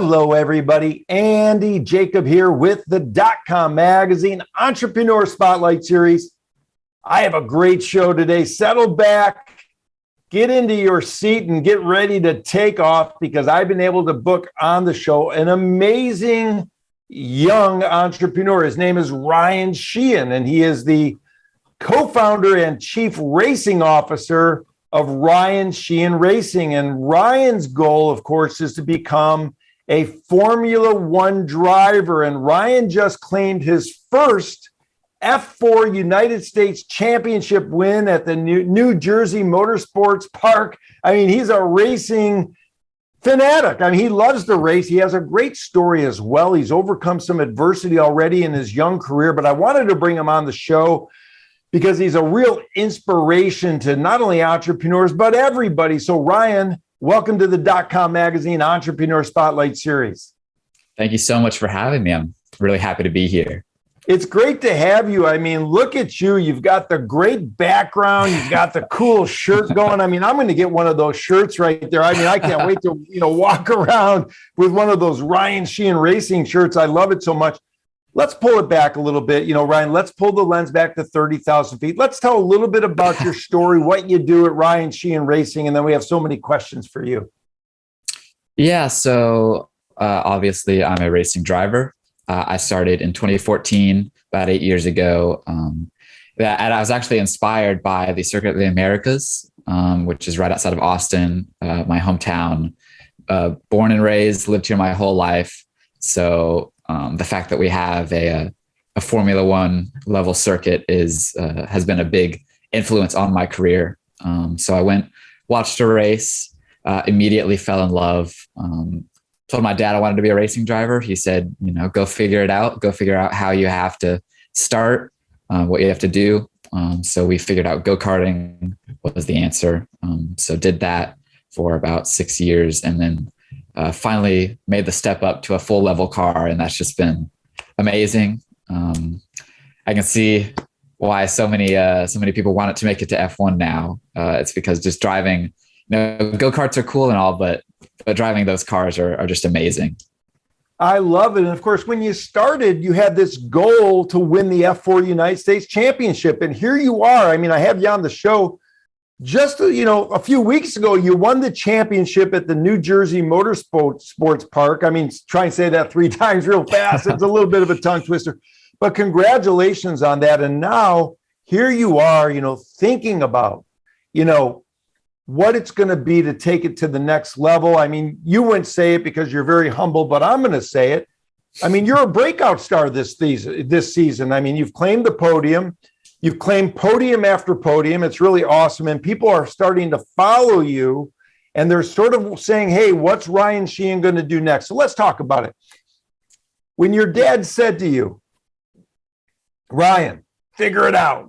Hello, everybody. Andy Jacob here with the .com Magazine Entrepreneur Spotlight Series. I have a great show today. Settle back, get into your seat, and get ready to take off because I've been able to book on the show an amazing young entrepreneur. His name is Ryan Shehan, and he is the co-founder and chief racing officer of Ryan Shehan Racing. And Ryan's goal, of course, is to become a Formula One driver. And Ryan just claimed his first F4 United States Championship win at the New Jersey Motorsports Park. I mean, he's a racing fanatic. I mean, he loves to race. He has a great story as well. He's overcome some adversity already in his young career, but I wanted to bring him on the show because he's a real inspiration to not only entrepreneurs, but everybody. So Ryan, welcome to the .com Magazine Entrepreneur Spotlight Series. Thank you so much for having me. I'm really happy to be here. It's great to have you. I mean, look at you. You've got the great background. You've got the cool shirt going. I mean, I'm going to get one of those shirts right there. I mean, I can't wait to, walk around with one of those Ryan Shehan Racing shirts. I love it so much. Let's pull it back a little bit. Ryan, let's pull the lens back to 30,000 feet. Let's tell a little bit about your story, what you do at Ryan Shehan Racing, and then we have so many questions for you. Yeah, so obviously I'm a racing driver. I started in 2014, about 8 years ago. And I was actually inspired by the Circuit of the Americas, which is right outside of Austin, my hometown. Born and raised, lived here my whole life. So the fact that we have a Formula One level circuit has been a big influence on my career. So I went, watched a race, immediately fell in love. Told my dad I wanted to be a racing driver. He said, go figure it out. Go figure out how you have to start, what you have to do. So we figured out go-karting was the answer. So did that for about 6 years, and then finally made the step up to a full level car. And that's just been amazing. I can see why so many people want it to make it to F1 now. It's because just driving, go-karts are cool and all, but driving those cars are just amazing. I love it. And of course, when you started, you had this goal to win the F4 United States Championship. And here you are. I mean, I have you on the show. Just, a few weeks ago, you won the championship at the New Jersey Motorsports Park. I mean, try and say that 3 times real fast. It's a little bit of a tongue twister, but congratulations on that. And now here you are, thinking about, what it's going to be to take it to the next level. I mean, you wouldn't say it because you're very humble, but I'm going to say it. I mean, you're a breakout star this season. I mean, you've claimed the podium. You've claimed podium after podium. It's really awesome. And people are starting to follow you. And they're sort of saying, hey, what's Ryan Shehan going to do next? So let's talk about it. When your dad said to you, Ryan, figure it out,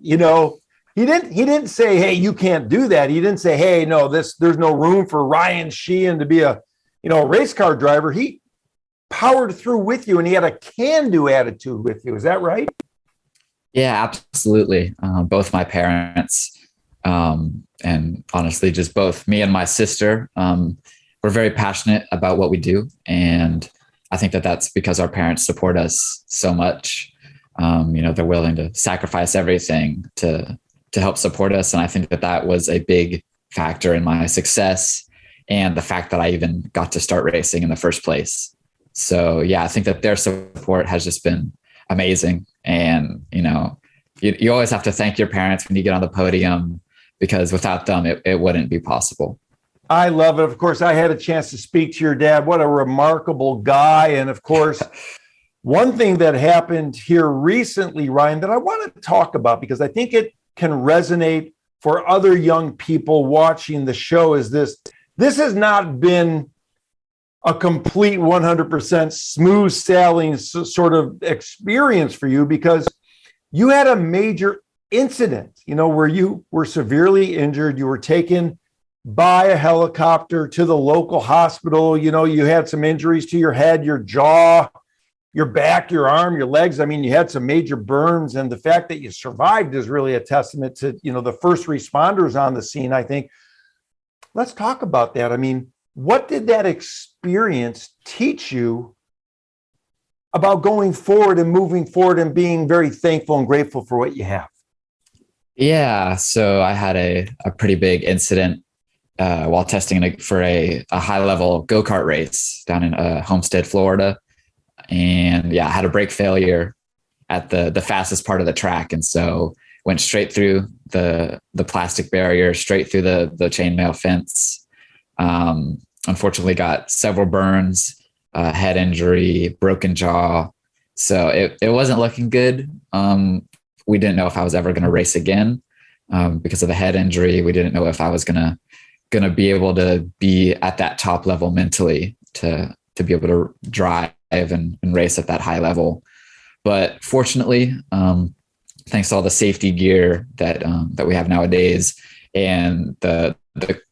he didn't say, hey, you can't do that. He didn't say, hey, no, there's no room for Ryan Shehan to be a race car driver. He powered through with you, and he had a can-do attitude with you. Is that right? Yeah, absolutely. Both my parents, and honestly, just both me and my sister, we're very passionate about what we do. And I think that that's because our parents support us so much. They're willing to sacrifice everything to help support us. And I think that was a big factor in my success and the fact that I even got to start racing in the first place. So yeah, I think that their support has just been amazing. And, you always have to thank your parents when you get on the podium, because without them, it wouldn't be possible. I love it. Of course, I had a chance to speak to your dad. What a remarkable guy. And of course, one thing that happened here recently, Ryan, that I want to talk about, because I think it can resonate for other young people watching the show, is this. This has not been a complete 100% smooth sailing sort of experience for you, because you had a major incident, where you were severely injured. You were taken by a helicopter to the local hospital. You had some injuries to your head, your jaw, your back, your arm, your legs. I mean, you had some major burns, and the fact that you survived is really a testament to, the first responders on the scene, I think. Let's talk about that. I mean, What did that experience teach you about going forward and moving forward and being very thankful and grateful for what you have? Yeah, so I had a pretty big incident while testing for a high level go-kart race down in Homestead, Florida. And yeah, I had a brake failure at the fastest part of the track. And so went straight through the plastic barrier, straight through the chainmail fence. Unfortunately got several burns, head injury, broken jaw. So it wasn't looking good. We didn't know if I was ever going to race again because of the head injury. We didn't know if I was going to be able to be at that top level mentally to be able to drive and race at that high level. But fortunately, thanks to all the safety gear that we have nowadays and the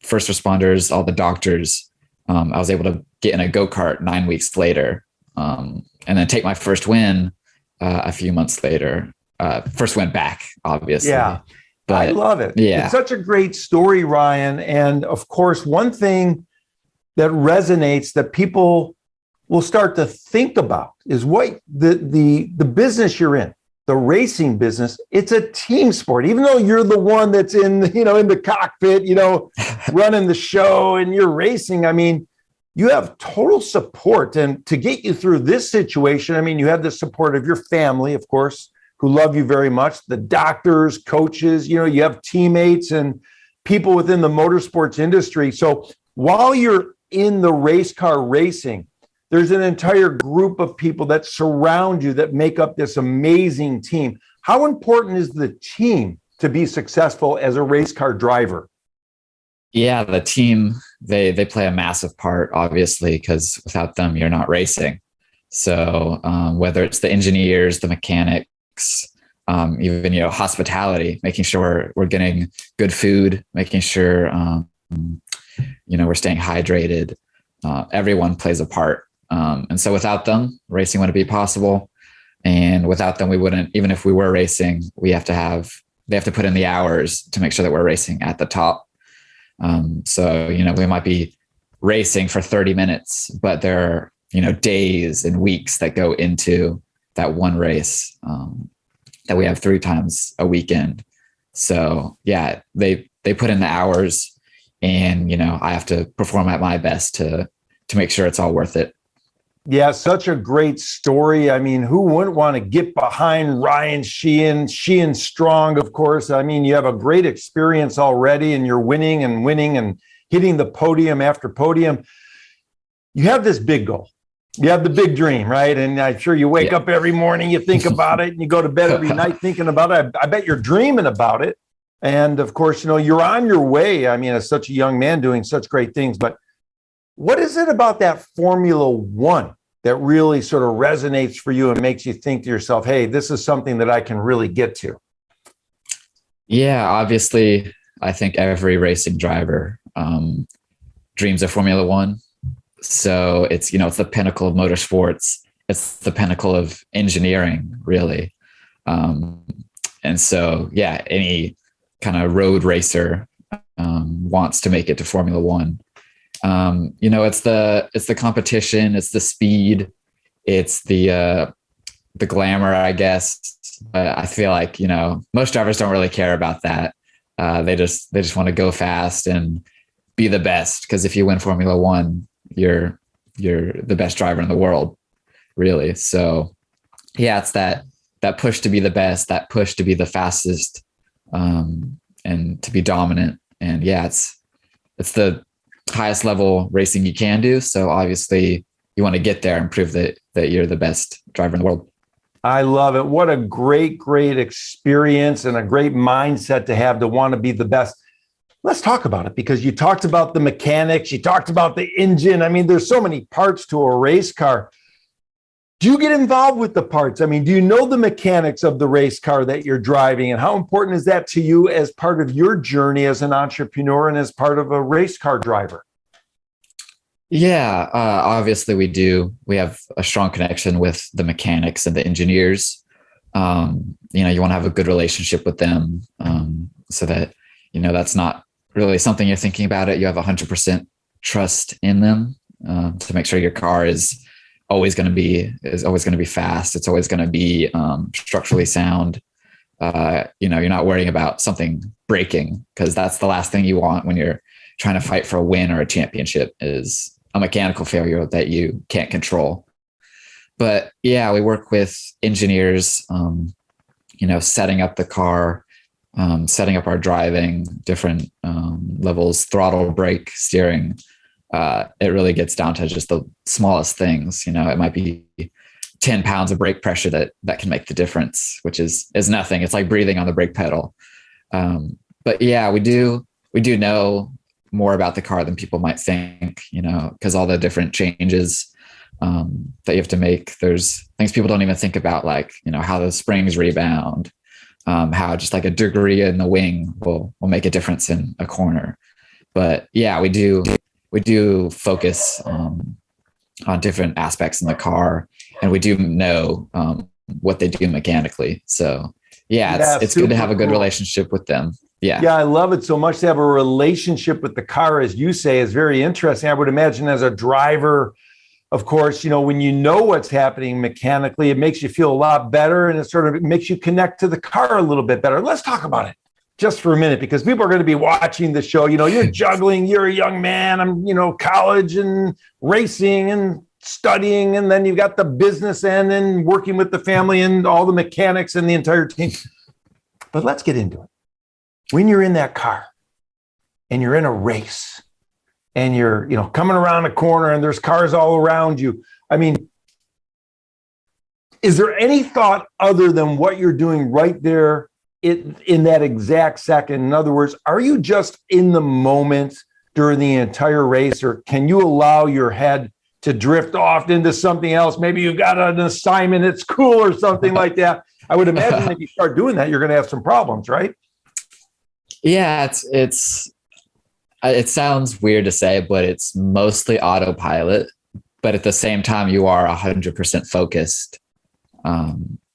first responders, all the doctors, I was able to get in a go-kart 9 weeks later, and then take my first win a few months later. First win back, obviously. Yeah, but I love it. Yeah. It's such a great story, Ryan. And of course, one thing that resonates that people will start to think about is what the business you're in, the racing business. It's a team sport. Even though you're the one that's in the cockpit, running the show and you're racing. I mean, you have total support. And to get you through this situation, I mean, you have the support of your family, of course, who love you very much, the doctors, coaches, you have teammates and people within the motorsports industry. So while you're in the race car racing, there's an entire group of people that surround you that make up this amazing team. How important is the team to be successful as a race car driver? Yeah, the team, they play a massive part, obviously, because without them, you're not racing. So whether it's the engineers, the mechanics, even hospitality, making sure we're getting good food, making sure we're staying hydrated. Everyone plays a part, and so without them, racing wouldn't be possible. And without them, we wouldn't. Even if we were racing, they have to put in the hours to make sure that we're racing at the top. So we might be racing for 30 minutes, but there are days and weeks that go into that one race that we have 3 times a weekend. So yeah, they put in the hours, and I have to perform at my best to make sure it's all worth it. Yeah, such a great story. I mean, who wouldn't want to get behind Ryan Shehan? Shehan strong, of course. I mean, you have a great experience already, and you're winning and hitting the podium after podium. You have this big goal. You have the big dream, right? And I'm sure you wake up every morning, you think about it, and you go to bed every night thinking about it. I bet you're dreaming about it. And of course, you're on your way. I mean, as such a young man doing such great things. But what is it about that Formula One that really sort of resonates for you and makes you think to yourself, hey, this is something that I can really get to? Yeah, obviously, I think every racing driver dreams of Formula One. So it's the pinnacle of motorsports. It's the pinnacle of engineering, really. And so, yeah, any kind of road racer wants to make it to Formula One. It's the competition, it's the speed, it's the glamour, I guess. But I feel like most drivers don't really care about that. They just want to go fast and be the best. Because if you win Formula One, you're the best driver in the world, really. So yeah, it's that push to be the best, that push to be the fastest, and to be dominant. And yeah, it's the highest level racing you can do. So obviously you want to get there and prove that you're the best driver in the world. I love it. What a great, great experience and a great mindset to have, to want to be the best. Let's talk about it, because you talked about the mechanics, you talked about the engine. I mean, there's so many parts to a race car. Do you get involved with the parts? I mean, do you know the mechanics of the race car that you're driving, and how important is that to you as part of your journey as an entrepreneur and as part of a race car driver? Yeah, obviously we do. We have a strong connection with the mechanics and the engineers. You want to have a good relationship with them, so that, that's not really something you're thinking about it. You have 100% trust in them, to make sure your car is always going to be fast. It's always going to be structurally sound. You're not worrying about something breaking, because that's the last thing you want when you're trying to fight for a win or a championship, is a mechanical failure that you can't control. But yeah, we work with engineers, setting up the car, setting up our driving, different levels, throttle, brake, steering. It really gets down to just the smallest things. It might be 10 pounds of brake pressure that can make the difference, which is nothing. It's like breathing on the brake pedal. But yeah, we do know more about the car than people might think, because all the different changes that you have to make. There's things people don't even think about, like, how the springs rebound, how just like a degree in the wing will make a difference in a corner. But yeah, we do focus on different aspects in the car, and we do know what they do mechanically. So yeah, it's good to have a good relationship with them. Yeah. Yeah, I love it so much to have a relationship with the car, as you say, is very interesting. I would imagine as a driver, of course, when you know what's happening mechanically, it makes you feel a lot better, and it makes you connect to the car a little bit better. Let's talk about it just for a minute, because people are going to be watching the show. You're juggling, you're a young man, I'm, college and racing and studying, and then you've got the business end and working with the family and all the mechanics and the entire team. But let's get into it. When you're in that car and you're in a race and you're, coming around a corner and there's cars all around you, I mean, is there any thought other than what you're doing right there in that exact second? In other words, are you just in the moment during the entire race, or can you allow your head to drift off into something else? Maybe you got an assignment at school or something like that. I would imagine if you start doing that, you're going to have some problems, right? Yeah, it sounds weird to say, but it's mostly autopilot. But at the same time, you are 100% focused.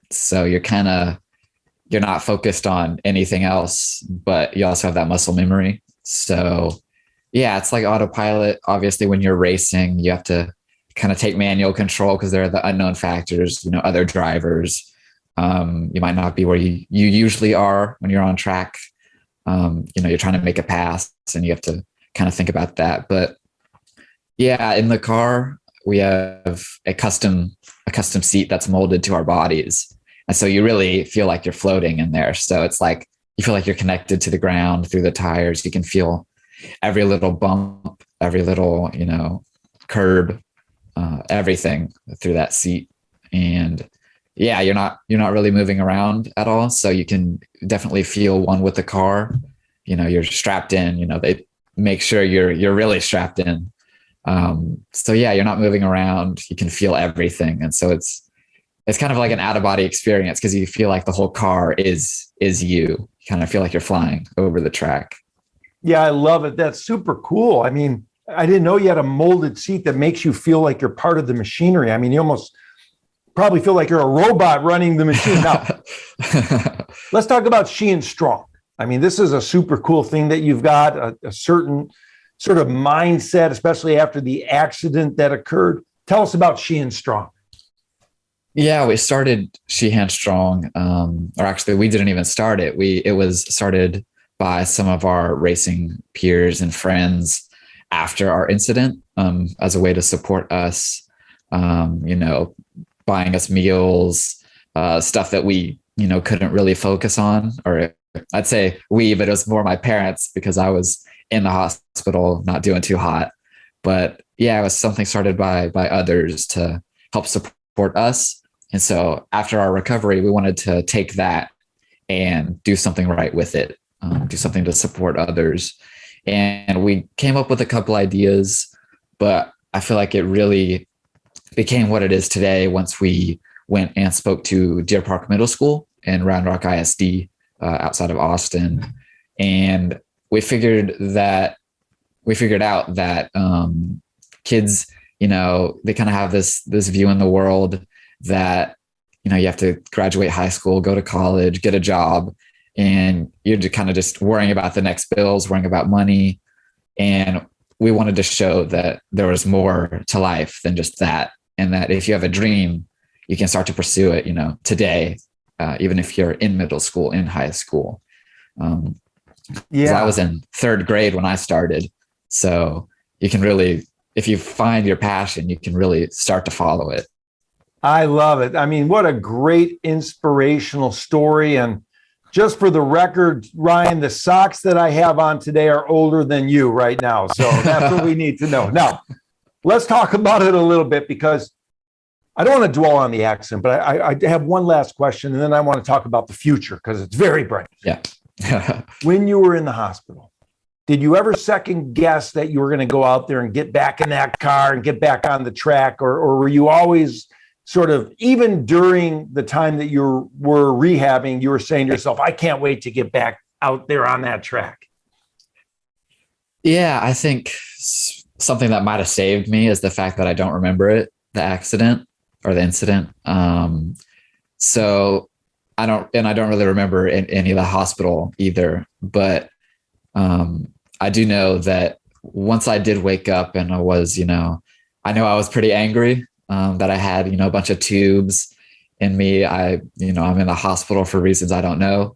So you're not focused on anything else, but you also have that muscle memory. So yeah, it's like autopilot. Obviously, when you're racing, you have to kind of take manual control because there are the unknown factors, other drivers. You might not be where you usually are when you're on track. You're trying to make a pass and you have to kind of think about that. But yeah, in the car, we have a custom seat that's molded to our bodies. And so you really feel like you're floating in there. So it's like, you feel like you're connected to the ground through the tires. You can feel every little bump, every little, curb, everything through that seat. And yeah, you're not really moving around at all. So you can definitely feel one with the car. You're strapped in, they make sure you're really strapped in. So yeah, you're not moving around. You can feel everything. And so it's kind of like an out of body experience, because you feel like the whole car is you. You kind of feel like you're flying over the track. Yeah, I love it. That's super cool. I mean, I didn't know you had a molded seat that makes you feel like you're part of the machinery. I mean, you almost probably feel like you're a robot running the machine. Now, let's talk about Shehan Strong. I mean, this is a super cool thing that you've got, a certain sort of mindset, especially after the accident that occurred. Tell us about Shehan Strong. Yeah, we started Shehan Strong, or actually we didn't even start it. It was started by some of our racing peers and friends after our incident, as a way to support us, buying us meals, stuff that we, couldn't really focus on, or I'd say but it was more my parents, because I was in the hospital, not doing too hot. But yeah, it was something started by others to help support us. And so after our recovery, we wanted to take that and do something right with it, do something to support others. And we came up with a couple ideas, but I feel like it really became what it is today once we went and spoke to Deer Park Middle School and Round Rock ISD outside of Austin. And we figured out that kids, they kind of have this view in the world that, you have to graduate high school, go to college, get a job, and you're kind of just worrying about the next bills, worrying about money. And we wanted to show that there was more to life than just that. And that if you have a dream, you can start to pursue it, today, even if you're in middle school, in high school. I was in third grade when I started. So you can really, if you find your passion, you can really start to follow it. I love it. I mean, what a great inspirational story. And just for the record, Ryan, the socks that I have on today are older than you right now. So that's what we need to know. Now, let's talk about it a little bit, because I don't want to dwell on the accident, but I have one last question, and then I want to talk about the future because it's very bright. Yeah. When you were in the hospital, did you ever second guess that you were going to go out there and get back in that car and get back on the track? Or were you always sort of, even during the time that you were rehabbing, you were saying to yourself, I can't wait to get back out there on that track? Yeah, I think something that might have saved me is the fact that I don't remember it, the accident or the incident. So I don't really remember any of the hospital either, but I do know that once I did wake up and I was, I know I was pretty angry that I had, a bunch of tubes in me. I'm in the hospital for reasons I don't know,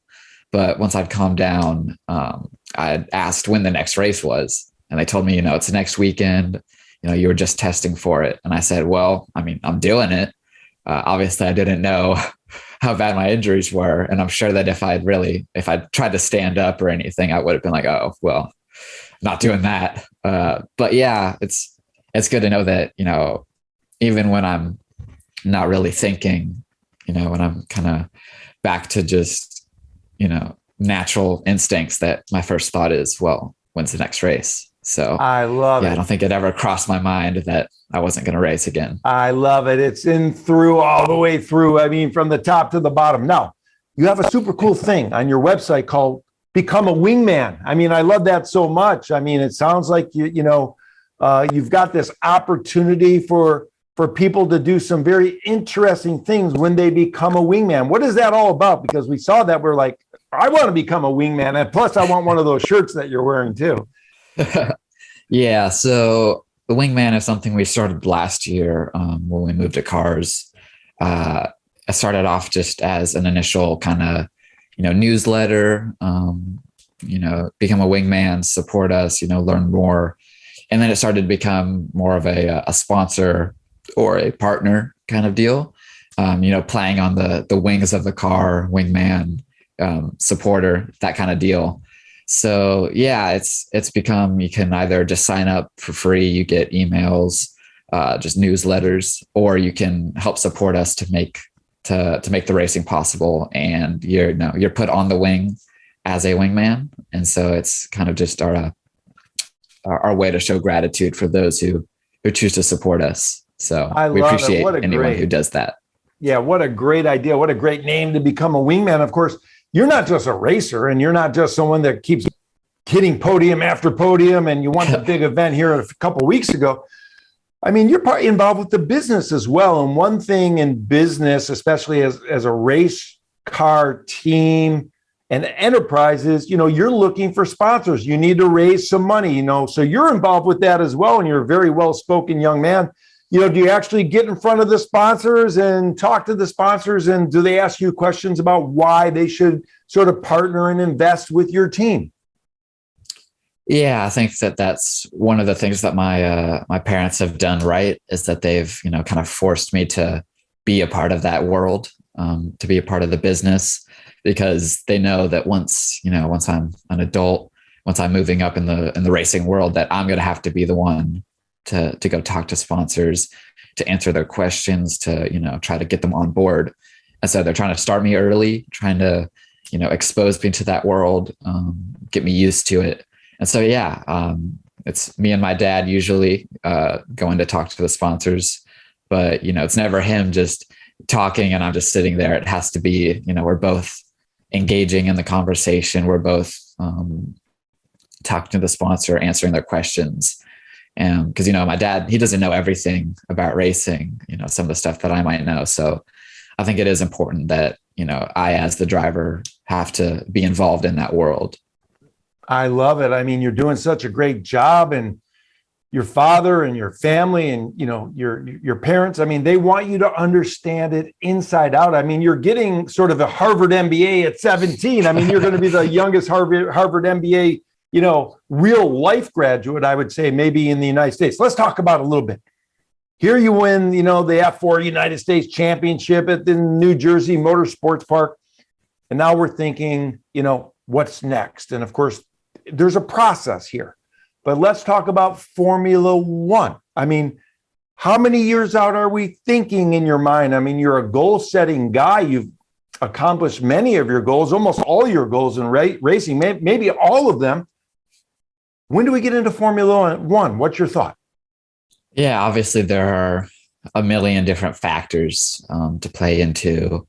but once I'd calmed down, I asked when the next race was, and they told me, it's next weekend. You were just testing for it. And I said, well, I'm doing it. Obviously I didn't know how bad my injuries were. And I'm sure that if I'd tried to stand up or anything, I would have been like, oh, well, not doing that. But yeah, it's good to know that, even when I'm not really thinking, when I'm kind of back to just, natural instincts, that my first thought is, well, when's the next race? So I love it. I don't think it ever crossed my mind that I wasn't going to race again. I love it. It's in through all the way through. From the top to the bottom. Now, you have a super cool thing on your website called Become a Wingman. I love that so much. It sounds like you've got this opportunity for people to do some very interesting things when they become a wingman. What is that all about? Because we saw that, we're like, I want to become a wingman, and plus I want one of those shirts that you're wearing too. Yeah. So the wingman is something we started last year when we moved to cars. I started off just as an initial kind of, newsletter, become a wingman, support us, learn more. And then it started to become more of a sponsor or a partner kind of deal, playing on the wings of the car, wingman, supporter, that kind of deal. So yeah, it's become, you can either just sign up for free, you get emails, just newsletters, or you can help support us to make the racing possible. And you're put on the wing as a wingman. And so it's kind of just our way to show gratitude for those who choose to support us. So we appreciate anyone who does that. Yeah, what a great idea. What a great name to become a wingman. Of course, you're not just a racer, and you're not just someone that keeps hitting podium after podium, and you won the big event here a couple of weeks ago. You're involved with the business as well. And one thing in business, especially as a race car team and enterprise, is, you're looking for sponsors. You need to raise some money, so you're involved with that as well. And you're a very well-spoken young man. Do you actually get in front of the sponsors and talk to the sponsors? And do they ask you questions about why they should sort of partner and invest with your team? Yeah, I think that's one of the things that my parents have done right, is that they've, kind of forced me to be a part of that world, to be a part of the business, because they know that once I'm an adult, once I'm moving up in the racing world, that I'm going to have to be the one to go talk to sponsors, to answer their questions, to, try to get them on board. And so they're trying to start me early, trying to, expose me to that world, get me used to it. And so, yeah, it's me and my dad usually going to talk to the sponsors, but, it's never him just talking and I'm just sitting there. It has to be, we're both engaging in the conversation. We're both talking to the sponsor, answering their questions. And because, my dad, he doesn't know everything about racing, some of the stuff that I might know. So I think it is important that, I, as the driver, have to be involved in that world. I love it. You're doing such a great job. And, your father and your family and, your parents, I mean, they want you to understand it inside out. I mean, you're getting sort of a Harvard MBA at 17. I mean, you're going to be the youngest Harvard MBA, real life graduate, I would say, maybe in the United States. Let's talk about it a little bit. Here you win, the F4 United States Championship at the New Jersey Motorsports Park. And now we're thinking, what's next? And of course, there's a process here. But let's talk about Formula One. I mean, how many years out are we thinking in your mind? I mean, you're a goal-setting guy. You've accomplished many of your goals, almost all your goals in racing, maybe all of them. When do we get into Formula One? What's your thought? Yeah, obviously there are a million different factors to play into.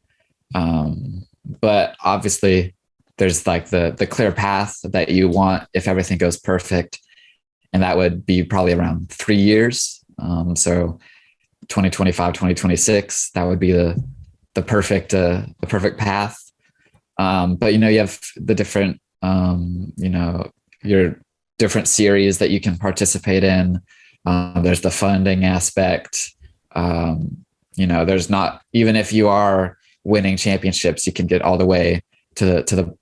But obviously there's like the clear path that you want if everything goes perfect. And that would be probably around 3 years. So 2025, 2026, that would be the perfect path. But, you have the different, your different series that you can participate in. There's the funding aspect. There's not, even if you are winning championships, you can get all the way to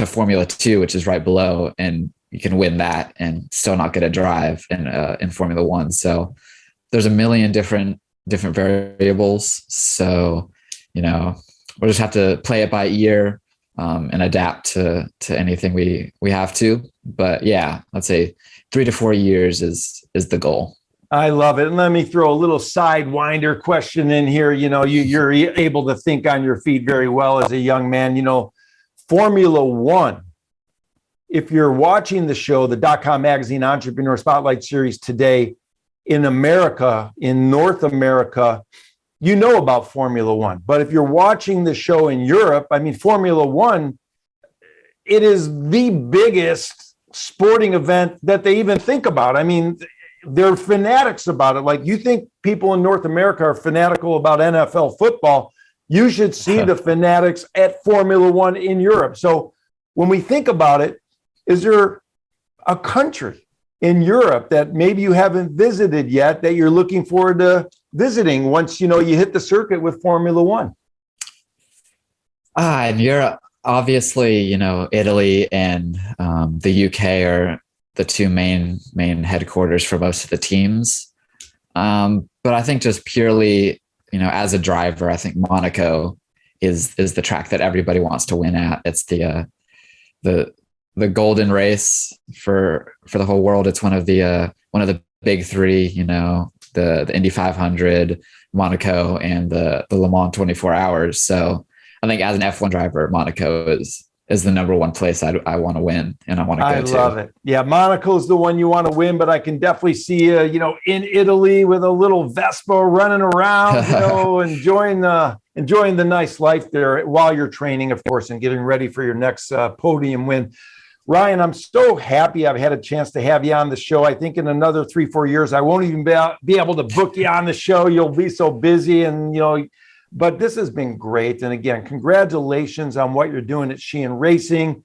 Formula 2, which is right below, and you can win that and still not get a drive in Formula One. So there's a million different variables. So, we'll just have to play it by ear and adapt to anything we have to. But yeah, let's say 3 to 4 years is the goal. I love it. And let me throw a little sidewinder question in here. You're able to think on your feet very well as a young man. Formula One, if you're watching the show, the .com Magazine Entrepreneur Spotlight Series today in America, in North America, you know about Formula One. But if you're watching the show in Europe, I mean, Formula One, it is the biggest sporting event that they even think about. I mean, they're fanatics about it. Like, you think people in North America are fanatical about NFL football, you should see the fanatics at Formula One in Europe. So when we think about it, is there a country in Europe that maybe you haven't visited yet that you're looking forward to visiting once, you hit the circuit with Formula One? In Europe, obviously, Italy and the UK are the two main headquarters for most of the teams. But I think just purely, as a driver, I think Monaco is the track that everybody wants to win at. It's the golden race for the whole world. It's one of the big three, the Indy 500, Monaco, and the Le Mans 24 hours. So I think as an F1 driver, Monaco is the number one place I want to win, and I want to go to. I love it. Yeah, Monaco is the one you want to win, but I can definitely see you, in Italy with a little Vespa running around, enjoying the nice life there while you're training, of course, and getting ready for your next podium win. Ryan, I'm so happy I've had a chance to have you on the show. I think in another 3-4 years, I won't even be able to book you on the show. You'll be so busy, and but this has been great. And again, congratulations on what you're doing at Shehan Racing.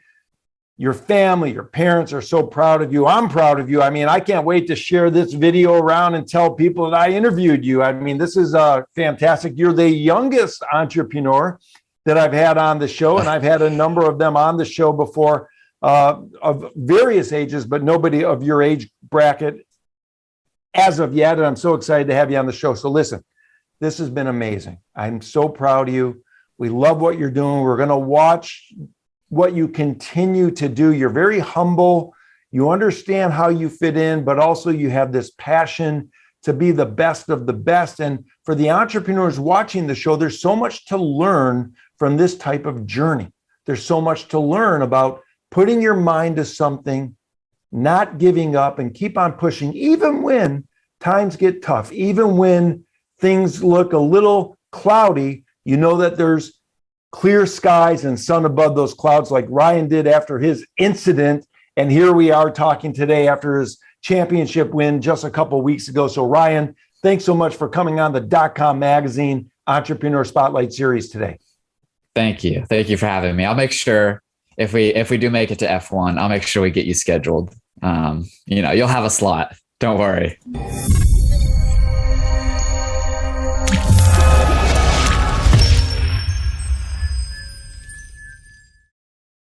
Your family, your parents are so proud of you. I'm proud of you. I mean, I can't wait to share this video around and tell people that I interviewed you. I mean, this is fantastic. You're the youngest entrepreneur that I've had on the show, and I've had a number of them on the show before, of various ages, but nobody of your age bracket as of yet. And I'm so excited to have you on the show. So listen, this has been amazing. I'm so proud of you. We love what you're doing. We're going to watch what you continue to do. You're very humble. You understand how you fit in, but also you have this passion to be the best of the best. And for the entrepreneurs watching the show, there's so much to learn from this type of journey. There's so much to learn about putting your mind to something, not giving up, and keep on pushing, even when times get tough, even when things look a little cloudy. You know that there's clear skies and sun above those clouds, like Ryan did after his incident. And here we are talking today after his championship win just a couple of weeks ago. So Ryan, thanks so much for coming on the .com Magazine Entrepreneur Spotlight Series today. Thank you. Thank you for having me. I'll make sure if we do make it to F1, I'll make sure we get you scheduled. You'll have a slot. Don't worry.